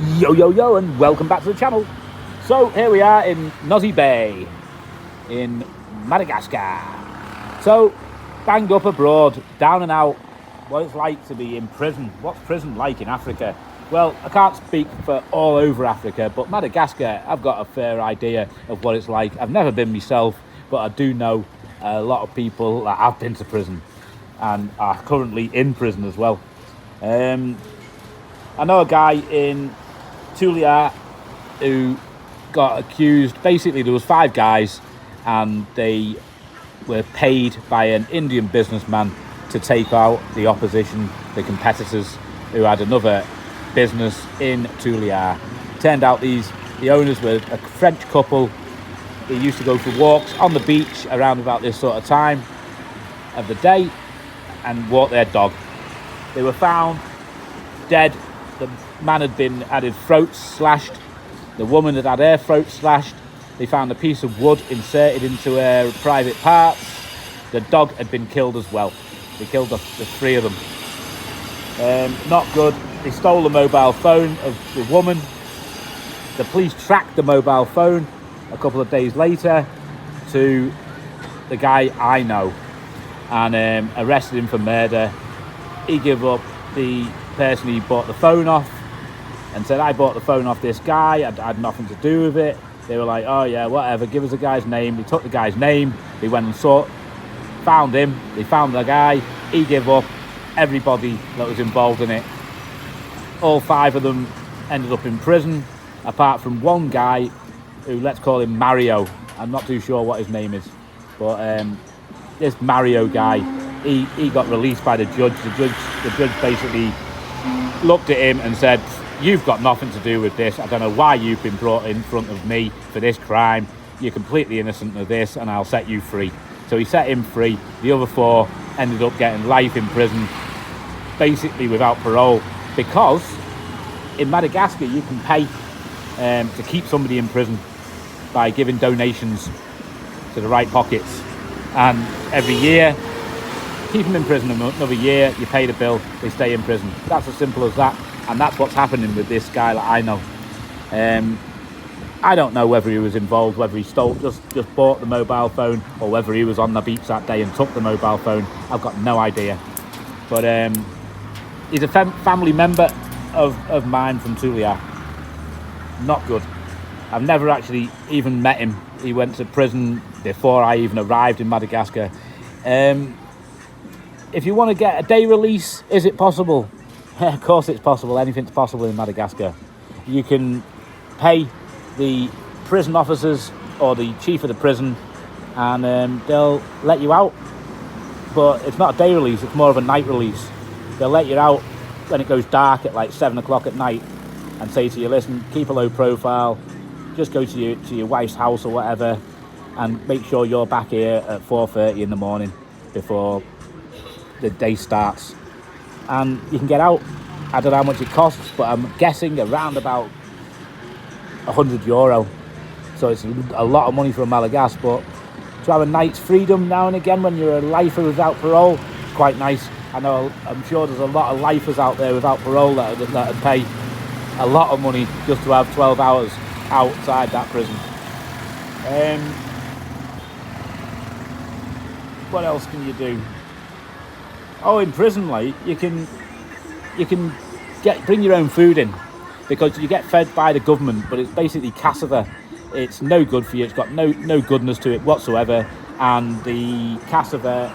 Yo, and welcome back to the channel. So here we are in Nosy Bay in Madagascar. So banged up abroad, down and out, what it's like to be in prison. What's prison like in Africa? Well, I can't speak for all over Africa, but Madagascar, I've got a fair idea of what it's like. I've never been myself, but I do know a lot of people that have been to prison and are currently in prison as well. I know a guy in Tulia who got accused. Basically, there was 5 guys and they were paid by an Indian businessman to take out the opposition, the competitors who had another business in Tulia. Turned out the owners were a French couple. They used to go for walks on the beach around about this sort of time of the day and walk their dog. They were found dead. The man had his throat slashed. The woman had her throat slashed. They found a piece of wood inserted into her private parts. The dog had been killed as well. They killed the 3 of them. Not good. They stole the mobile phone of the woman. The police tracked the mobile phone a couple of days later to the guy I know and arrested him for murder. He gave up the person he bought the phone off and said, I bought the phone off this guy, I had nothing to do with it. They were like, oh yeah, whatever, give us the guy's name. They took the guy's name, they went and found him, they found the guy, he gave up everybody that was involved in it. All 5 of them ended up in prison, apart from one guy who, let's call him Mario. I'm not too sure what his name is, but this Mario guy, he got released by the judge. The judge basically looked at him and said, you've got nothing to do with this. I don't know why you've been brought in front of me for this crime. You're completely innocent of this and I'll set you free. So he set him free. The other 4 ended up getting life in prison, basically without parole, because in Madagascar you can pay to keep somebody in prison by giving donations to the right pockets. And every year, keep them in prison another year, you pay the bill, they stay in prison. That's as simple as that. And that's what's happening with this guy that I know. I don't know whether he was involved, whether he just bought the mobile phone, or whether he was on the beach that day and took the mobile phone. I've got no idea. But he's a family member of mine from Tulia. Not good. I've never actually even met him. He went to prison before I even arrived in Madagascar. If you want to get a day release, is it possible? Of course it's possible. Anything's possible in Madagascar. You can pay the prison officers or the chief of the prison and they'll let you out. But it's not a day release, it's more of a night release. They'll let you out when it goes dark at like 7 o'clock at night and say to you, listen, keep a low profile, just go to your wife's house or whatever and make sure you're back here at 4:30 in the morning before the day starts. And you can get out. I don't know how much it costs, but I'm guessing around about €100. So it's a lot of money for a Malagas, but to have a night's freedom now and again when you're a lifer without parole, it's quite nice. I'm sure there's a lot of lifers out there without parole that would pay a lot of money just to have 12 hours outside that prison. What else can you do? Oh, in prison, like you can bring your own food in because you get fed by the government, but it's basically cassava. It's no good for you. It's got no goodness to it whatsoever, and the cassava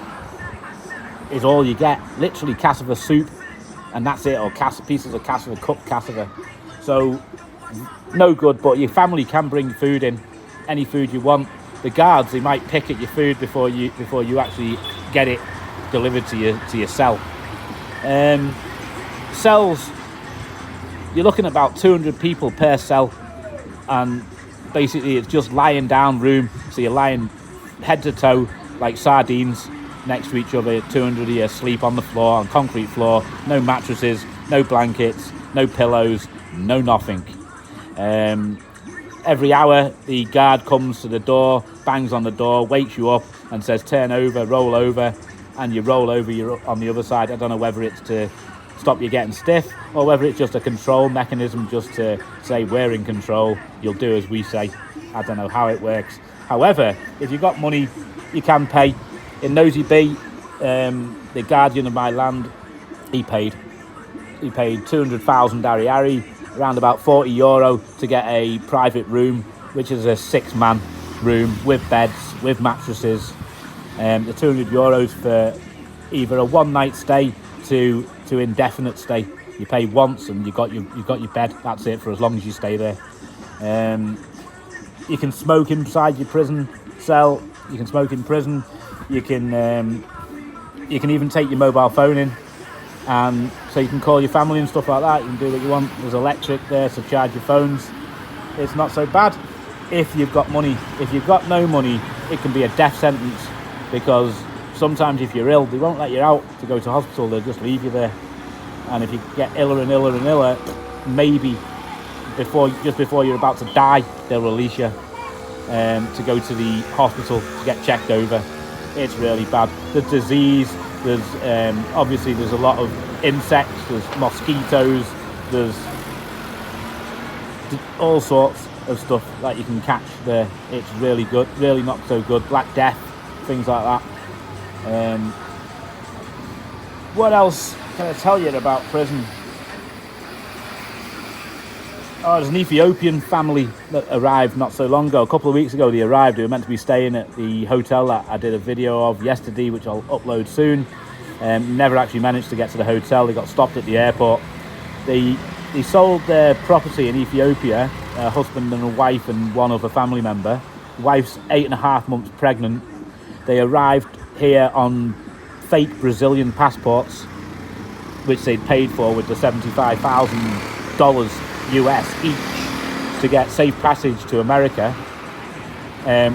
is all you get. Literally cassava soup, and that's it, or pieces of cassava, cooked cassava. So no good. But your family can bring food in, any food you want. The guards, they might pick at your food before you actually get it delivered to your cell. Cells, you're looking at about 200 people per cell, and basically it's just lying down room, so you're lying head to toe like sardines next to each other. 200 of you sleep on the floor, on concrete floor, no mattresses, no blankets, no pillows, no nothing. Every hour the guard comes to the door, bangs on the door, wakes you up and says turn over, roll over, and you roll over, you're on the other side. I don't know whether it's to stop you getting stiff, or whether it's just a control mechanism just to say we're in control, you'll do as we say. I don't know how it works. However, if you've got money, you can pay. In Nosy B, the guardian of my land, he paid 200,000 Ariari, around about €40 to get a private room, which is a 6-man room with beds, with mattresses. The €200 for either a one-night stay to indefinite stay. You pay once and you got your bed. That's it for as long as you stay there. You can smoke inside your prison cell. You can smoke in prison. You can even take your mobile phone in, and so you can call your family and stuff like that. You can do what you want. There's electric there to charge your phones. It's not so bad if you've got money. If you've got no money, it can be a death sentence, because sometimes if you're ill, they won't let you out to go to hospital. They'll just leave you there. And if you get iller and iller and iller, maybe just before you're about to die, they'll release you to go to the hospital to get checked over. It's really bad. The disease, there's obviously there's a lot of insects, there's mosquitoes, there's all sorts of stuff that you can catch there. It's really good, really not so good. Black Death, things like that. What else can I tell you about prison? Oh, there's an Ethiopian family that arrived not so long ago. A couple of weeks ago they arrived. They were meant to be staying at the hotel that I did a video of yesterday, which I'll upload soon. Never actually managed to get to the hotel. They got stopped at the airport. They sold their property in Ethiopia, a husband and a wife and one other family member. The wife's 8.5 months pregnant. They arrived here on fake Brazilian passports, which they'd paid for with the $75,000 US each to get safe passage to America,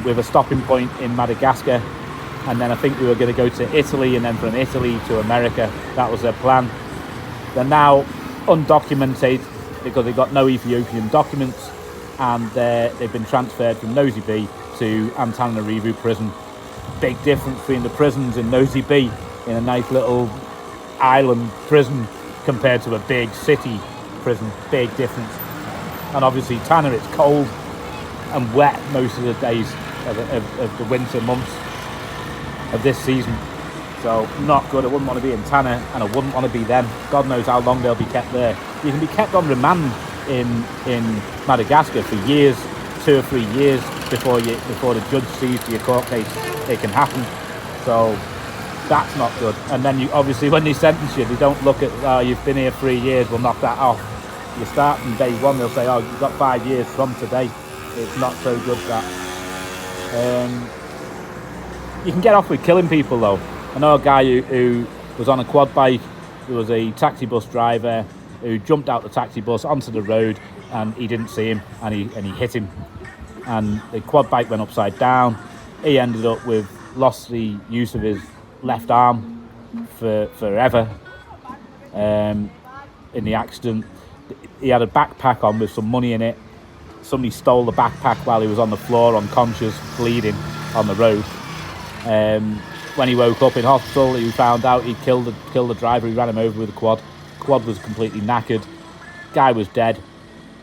with a stopping point in Madagascar, and then I think we were going to go to Italy, and then from Italy to America. That was their plan. They're now undocumented because they've got no Ethiopian documents, and they've been transferred from Nosy B to Antananarivo prison. Big difference between the prisons in Nosy B, in a nice little island prison, compared to a big city prison. Big difference. And obviously Tanner, it's cold and wet most of the days of the winter months of this season, so not good. I wouldn't want to be in Tanner, and I wouldn't want to be them. God knows how long they'll be kept there. You can be kept on remand in Madagascar for years, 2 or 3 years before the judge sees to your court case. It can happen, so that's not good. And then you obviously, when they sentence you, they don't look at, oh, you've been here 3 years, we'll knock that off. You start from day one, they'll say, oh, you've got 5 years from today. It's not so good, that. You can get off with killing people though. I know a guy who was on a quad bike. There was a taxi bus driver who jumped out the taxi bus onto the road, and he didn't see him, and he hit him, and the quad bike went upside down. He ended up with lost the use of his left arm forever in the accident. He had a backpack on with some money in it. Somebody stole the backpack while he was on the floor, unconscious, bleeding on the road. When he woke up in hospital, he found out he'd killed the driver. He ran him over with a quad. Quad was completely knackered. Guy was dead.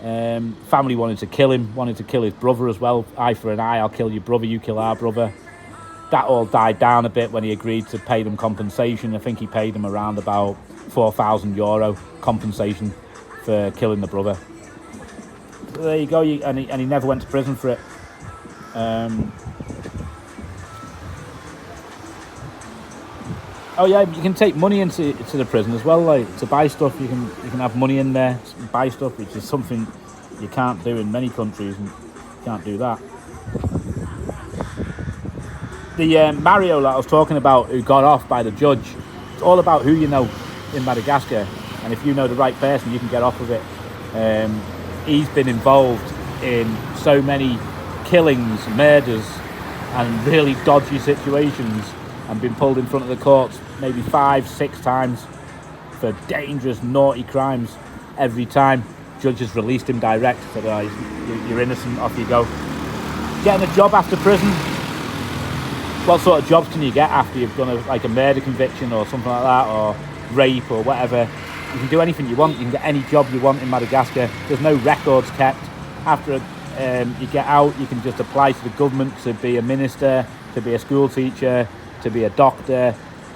Family wanted to kill him, wanted to kill his brother as well. Eye for an eye, I'll kill your brother, you kill our brother. That all died down a bit when he agreed to pay them compensation. I think he paid them around about €4,000 compensation for killing the brother. So there you go, and he never went to prison for it. Oh yeah, you can take money into the prison as well, like to buy stuff. You can have money in there to buy stuff, which is something you can't do in many countries, and you can't do that. The Mario that I was talking about, who got off by the judge, it's all about who you know in Madagascar, and if you know the right person, you can get off of it. He's been involved in so many killings, murders, and really dodgy situations, and been pulled in front of the courts maybe 5-6 times for dangerous, naughty crimes. Every time, judges released him direct, said, oh, you're innocent, off you go. Getting a job after prison. What sort of jobs can you get after you've done a murder conviction or something like that, or rape or whatever? You can do anything you want. You can get any job you want in Madagascar. There's no records kept. After you get out, you can just apply to the government to be a minister, to be a school teacher, to be a doctor.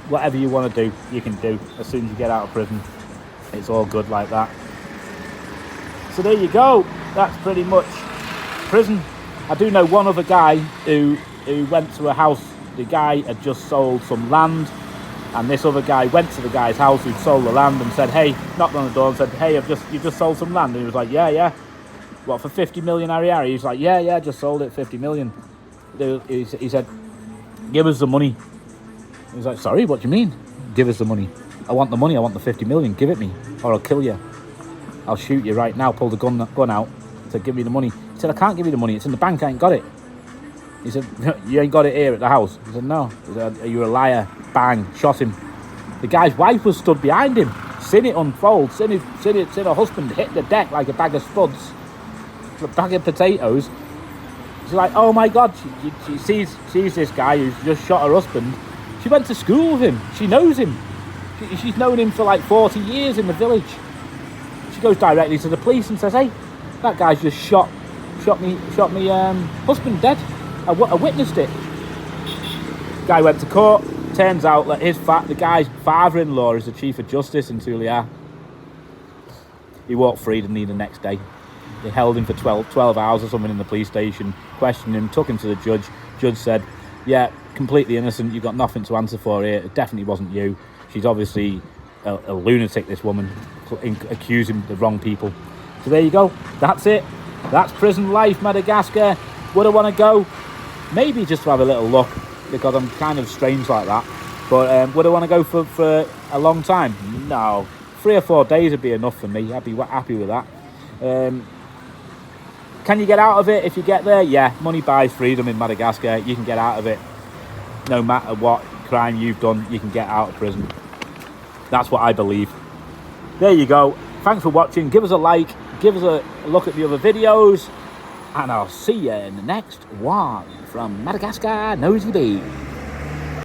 Whatever you want to do, you can do as soon as you get out of prison. It's all good like that. So there you go. That's pretty much prison. I do know one other guy who went to a house. The guy had just sold some land, and this other guy went to the guy's house who'd sold the land and said, hey, knocked on the door and said, hey, you just sold some land. And he was like, yeah. What, for 50 million Ariari? He's like, yeah, just sold it, 50 million. He said, give us the money. He's like, sorry, what do you mean? Give us the money. I want the money, I want the 50 million, give it me, or I'll kill you. I'll shoot you right now. Pulled the gun out, said, give me the money. He said, I can't give you the money, it's in the bank, I ain't got it. He said, you ain't got it here at the house? He said, no. He said, you're a liar. Bang, shot him. The guy's wife was stood behind him, seen it unfold, seen her husband hit the deck like a bag of spuds, a bag of potatoes. She's like, oh my God, she sees this guy who's just shot her husband. She went to school with him. She knows him. She's known him for like 40 years in the village. She goes directly to the police and says, hey, that guy's just shot me husband dead. I witnessed it. Guy went to court. Turns out that the guy's father-in-law is the Chief of Justice in Tulia. He walked free the next day. They held him for 12 hours or something in the police station, questioned him, took him to the judge. Judge said, yeah, completely innocent, you've got nothing to answer for here. It definitely wasn't you. She's obviously a lunatic, this woman, accusing the wrong people. So there you go. That's it. That's prison life, Madagascar. Would I want to go? Maybe just to have a little look, because I'm kind of strange like that. But would I want to go for a long time? No. 3 or 4 days would be enough for me. I'd be happy with that. Can you get out of it if you get there? Yeah, money buys freedom in Madagascar. You can get out of it. No matter what crime you've done, you can get out of prison. That's what I believe. There you go. Thanks for watching. Give us a like. Give us a look at the other videos. And I'll see you in the next one from Madagascar Nosy Bee.